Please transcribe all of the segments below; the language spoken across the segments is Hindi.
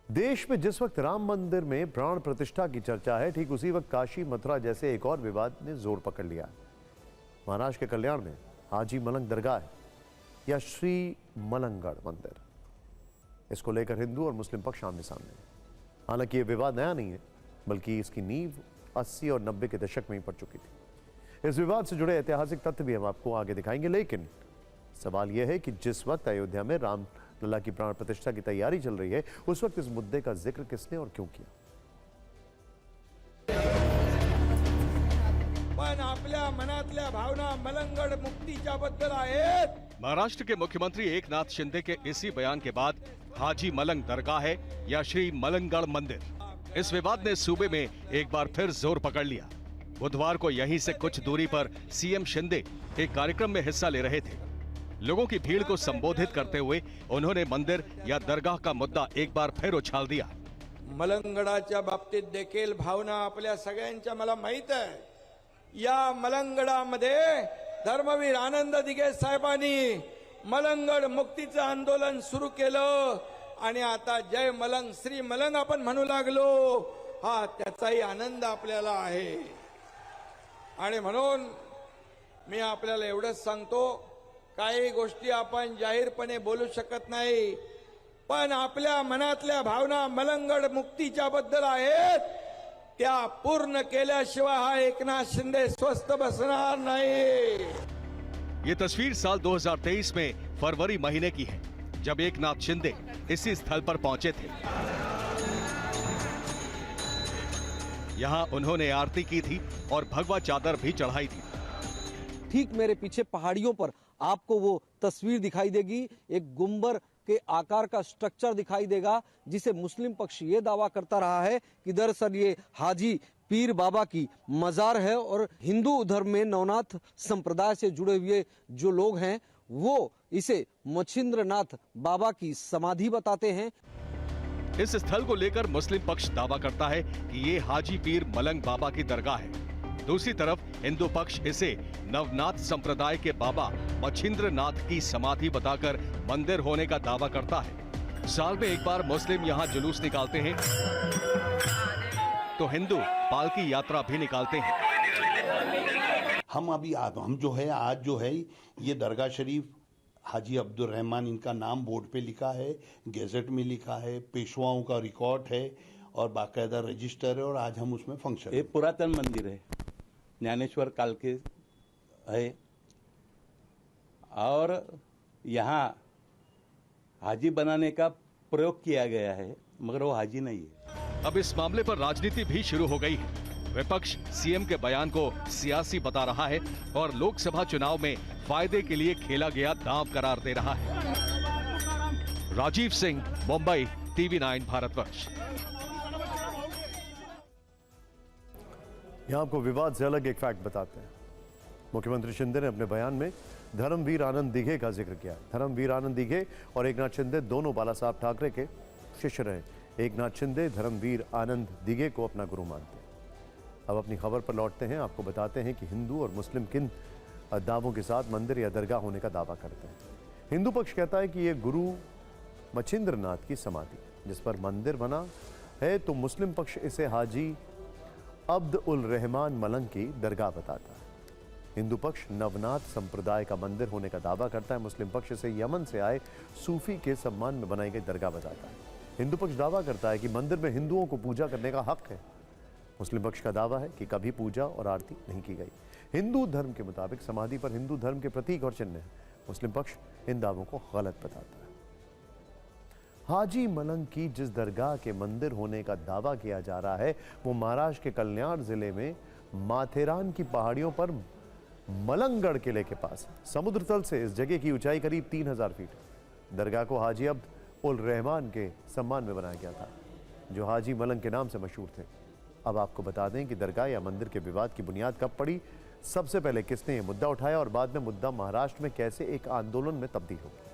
देश में जिस वक्त राम मंदिर में प्राण प्रतिष्ठा की चर्चा है, ठीक उसी वक्त काशी मथुरा जैसे एक और विवाद ने जोर पकड़ लिया। महाराष्ट्र के कल्याण में हाजी मलंग दरगाह या श्री मलंगगढ़ मंदिर, इसको लेकर हिंदू और मुस्लिम पक्ष आमने सामने हैं। हालांकि यह विवाद नया नहीं है, बल्कि इसकी नींव 80 और 90 के दशक में ही पड़ चुकी थी। इस विवाद से जुड़े ऐतिहासिक तथ्य भी हम आपको आगे दिखाएंगे, लेकिन सवाल यह है कि जिस वक्त अयोध्या में राम लला की प्राण प्रतिष्ठा की तैयारी चल रही है, उस वक्त इस मुद्दे का जिक्र किसने और क्यों किया? पण आपल्या मनातल्या भावना मलंगगड मुक्तीच्या बद्दल आहेत। महाराष्ट्र के मुख्यमंत्री एकनाथ शिंदे के इसी बयान के बाद हाजी मलंग दरगाह है या श्री मलंगगढ़ मंदिर, इस विवाद ने सूबे में एक बार फिर जोर पकड़ लिया। बुधवार को यहीं से कुछ दूरी पर सीएम शिंदे एक कार्यक्रम में हिस्सा ले रहे थे। लोगों की भीड़ को संबोधित करते हुए उन्होंने मंदिर या दरगाह का मुद्दा एक बार फिर उछाल दिया। मलंगगडाच्या बाबतीत देखील भावना आपल्या सगळ्यांच्या मला माहित आहे। या मलंगगडामध्ये धर्मवीर आनंद दिघे साहेबांनी मलंगगड मुक्तीचं आंदोलन सुरू केलं आणि आता जय मलंग श्री मलंग आपण म्हणू लागलो, हा त्याचाही आनंद आपल्याला आहे। आणि म्हणून मी आपल्याला एवढंच सांगतो, काही गोष्टी आपण जाहीरपणे बोलू शकत नाही, पण आपल्या मनातल्या भावना मलंगगड मुक्तीच्या बद्दल आहेत, त्या पूर्ण केल्याशिवाय हा एकनाथ शिंदे स्वस्थ बसणार नाही। ये तस्वीर साल 2023 में फरवरी महीने की है, जब एकनाथ शिंदे इसी स्थल पर पहुंचे थे। यहां उन्होंने आरती की थी और भगवा चादर भी चढ़ाई थी। ठीक मेरे पीछे पहाड़ियों पर आपको वो तस्वीर दिखाई देगी, एक गुंबर के आकार का स्ट्रक्चर दिखाई देगा, जिसे मुस्लिम पक्ष ये दावा करता रहा है कि दरअसल ये हाजी पीर बाबा की मजार है और हिंदू धर्म में नवनाथ संप्रदाय से जुड़े हुए जो लोग हैं वो इसे मच्छिंद्रनाथ बाबा की समाधि बताते हैं। इस स्थल को लेकर मुस्लिम पक्ष दावा करता है कि ये हाजी पीर मलंग बाबा की दरगाह है। दूसरी तरफ हिंदू पक्ष इसे नवनाथ संप्रदाय के बाबा मच्छिंद्रनाथ की समाधि बताकर मंदिर होने का दावा करता है। साल में एक बार मुस्लिम यहाँ जुलूस निकालते हैं तो हिंदू पालकी यात्रा भी निकालते हैं। हम जो है आज जो है ये दरगाह शरीफ हाजी अब्दुल रहमान, इनका नाम बोर्ड पे लिखा है, गैजेट में लिखा है, पेशवाओं का रिकॉर्ड है और बाकायदा रजिस्टर है, और आज हम उसमें फंक्शन। ये पुरातन मंदिर है, ज्ञानेश्वर काल के है, और यहाँ हाजी बनाने का प्रयोग किया गया है, मगर वो हाजी नहीं है। अब इस मामले पर राजनीति भी शुरू हो गई है। विपक्ष सीएम के बयान को सियासी बता रहा है और लोकसभा चुनाव में फायदे के लिए खेला गया दांव करार दे रहा है। राजीव सिंह, मुंबई, TV9 भारतवर्ष। यहां आपको विवाद से अलग एक फैक्ट बताते हैं। मुख्यमंत्री शिंदे ने अपने बयान में धर्मवीर आनंद दिघे का जिक्र किया। धर्मवीर आनंद दिघे और एकनाथ शिंदे दोनों बाला साहब ठाकरे के शिष्य रहे। एकनाथ शिंदे धर्मवीर आनंद दिघे को अपना गुरु मानते हैं। अब अपनी खबर पर लौटते हैं, आपको बताते हैं कि हिंदू और मुस्लिम किन दावों के साथ मंदिर या दरगाह होने का दावा करते हैं। हिंदू पक्ष कहता है कि यह गुरु मच्छिंद्रनाथ की समाधि जिस पर मंदिर बना है, तो मुस्लिम पक्ष इसे हाजी अब्द उल रहमान मलंग की दरगाह बताता है। हिंदू पक्ष नवनाथ संप्रदाय का मंदिर होने का दावा करता है। मुस्लिम पक्ष इसे यमन से आए सूफी के सम्मान में बनाई गई दरगाह बताता है। हिंदू पक्ष दावा करता है कि मंदिर में हिंदुओं को पूजा करने का हक है। मुस्लिम पक्ष का दावा है कि कभी पूजा और आरती नहीं की गई। हिंदू धर्म के मुताबिक समाधि पर हिंदू धर्म के प्रतीक और चिन्ह है। मुस्लिम पक्ष इन दावों को गलत बताता है। हाजी मलंग की जिस दरगाह के मंदिर होने का दावा किया जा रहा है, वो महाराष्ट्र के कल्याण जिले में माथेरान की पहाड़ियों पर मलंगगढ़ किले के पास है। समुद्र तल से इस जगह की ऊंचाई करीब 3000 फीट है। दरगाह को हाजी अब्द उल रहमान के सम्मान में बनाया गया था, जो हाजी मलंग के नाम से मशहूर थे। अब आपको बता दें कि दरगाह या मंदिर के विवाद की बुनियाद कब पड़ी, सबसे पहले किसने ये मुद्दा उठाया और बाद में मुद्दा महाराष्ट्र में कैसे एक आंदोलन में तब्दील हो गया।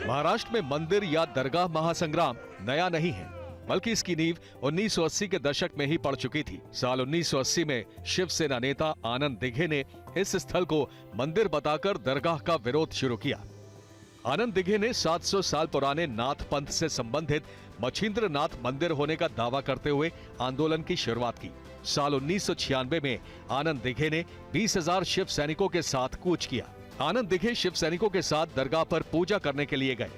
महाराष्ट्र में मंदिर या दरगाह महासंग्राम नया नहीं है, बल्कि इसकी नींव 1980 के दशक में ही पड़ चुकी थी। साल 1980 में शिवसेना नेता आनंद दिघे ने इस स्थल को मंदिर बताकर दरगाह का विरोध शुरू किया। आनंद दिघे ने 700 साल पुराने नाथ पंथ से संबंधित मछिंद्र नाथ मंदिर होने का दावा करते हुए आंदोलन की शुरुआत की। साल 1996 में आनंद दिघे ने 20,000 शिव सैनिकों के साथ कूच किया। आनंद दिघे शिव सैनिकों के साथ दरगाह पर पूजा करने के लिए गए।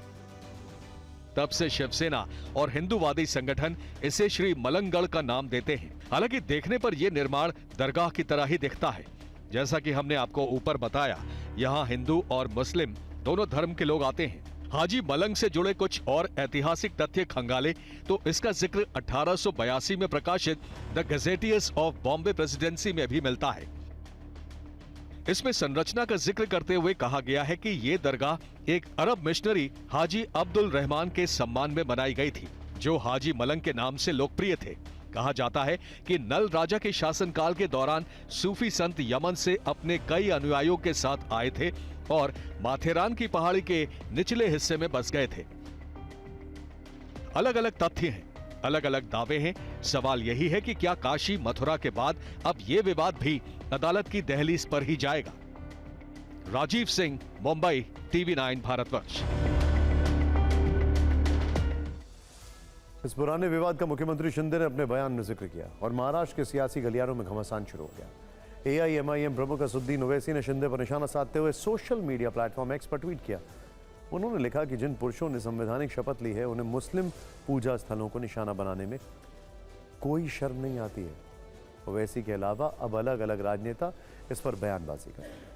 तब से शिवसेना और हिंदूवादी संगठन इसे श्री मलंगगढ़ का नाम देते हैं। हालांकि देखने पर यह निर्माण दरगाह की तरह ही दिखता है। जैसा कि हमने आपको ऊपर बताया, यहाँ हिंदू और मुस्लिम दोनों धर्म के लोग आते हैं। हाजी मलंग से जुड़े कुछ और ऐतिहासिक तथ्य खंगाले तो इसका जिक्र 1882 में प्रकाशित the gazetteers of Bombay presidency में भी मिलता है। इसमें संरचना का जिक्र करते हुए कहा गया है कि ये दरगाह एक अरब मिशनरी हाजी अब्दुल रहमान के सम्मान में बनाई गई थी, जो हाजी मलंग के नाम से लोकप्रिय थे। कहा जाता है कि नल राजा के शासनकाल के दौरान सूफी संत यमन से अपने कई अनुयायियों के साथ आए थे और माथेरान की पहाड़ी के निचले हिस्से में बस गए थे। अलग अलग तथ्य हैं, अलग अलग दावे हैं। सवाल यही है कि क्या काशी मथुरा के बाद अब यह विवाद भी अदालत की दहलीज पर ही जाएगा? राजीव सिंह, मुंबई, TV9 भारतवर्ष। इस पुराने विवाद का मुख्यमंत्री शिंदे ने अपने बयान में जिक्र किया और महाराष्ट्र के सियासी गलियारों में घमासान शुरू हो गया। AIMIM प्रमुख असुद्दीन ओवैसी ने शिंदे पर निशाना साधते हुए सोशल मीडिया प्लेटफॉर्म एक्स पर ट्वीट किया। उन्होंने लिखा कि जिन पुरुषों ने संवैधानिक शपथ ली है, उन्हें मुस्लिम पूजा स्थलों को निशाना बनाने में कोई शर्म नहीं आती है। ओवैसी के अलावा अब अलग अलग राजनेता इस पर बयानबाजी कर रहे हैं।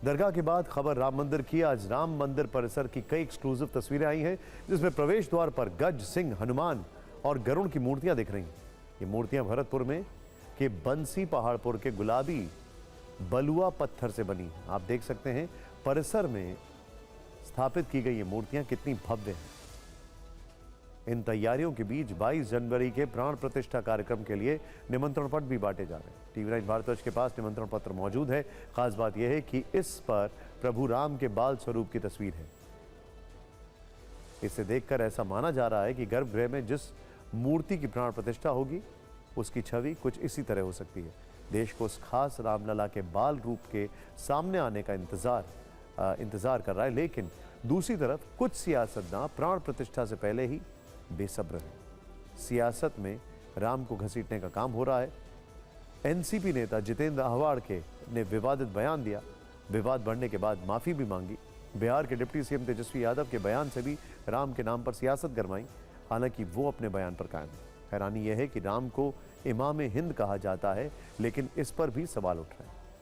दरगाह के बाद खबर राम मंदिर की। आज राम मंदिर परिसर की कई एक्सक्लूसिव तस्वीरें आई हैं, जिसमें प्रवेश द्वार पर गज, सिंह, हनुमान और गरुड़ की मूर्तियां दिख रही हैं। ये मूर्तियां भरतपुर में के बंसी पहाड़पुर के गुलाबी बलुआ पत्थर से बनी। आप देख सकते हैं परिसर में स्थापित की गई ये मूर्तियां कितनी भव्य हैं। इन तैयारियों के बीच 22 जनवरी के प्राण प्रतिष्ठा कार्यक्रम के लिए निमंत्रण पत्र भी बांटे जा रहे हैं। TV9 भारतवर्ष के पास निमंत्रण पत्र मौजूद है। खास बात यह है कि इस पर प्रभु राम के बाल स्वरूप की तस्वीर है। इसे देखकर ऐसा माना जा रहा है कि गर्भगृह में जिस मूर्ति की प्राण प्रतिष्ठा होगी, उसकी छवि कुछ इसी तरह हो सकती है। देश को उस खास रामलला के बाल रूप के सामने आने का इंतजार कर रहा है। लेकिन दूसरी तरफ कुछ सियासतदान प्राण प्रतिष्ठा से पहले ही बेसब्र है। सियासत में राम को घसीटने का काम हो रहा है। NCP नेता जितेंद्र अहवाड़ ने विवादित बयान दिया। विवाद बढ़ने के बाद माफी भी मांगी। बिहार के डिप्टी CM तेजस्वी यादव के बयान से भी राम के नाम पर सियासत गरमाई। हालांकि वो अपने बयान पर कायम है। हैरानी यह है कि राम को इमाम हिंद कहा जाता है, लेकिन इस पर भी सवाल उठ रहे हैं।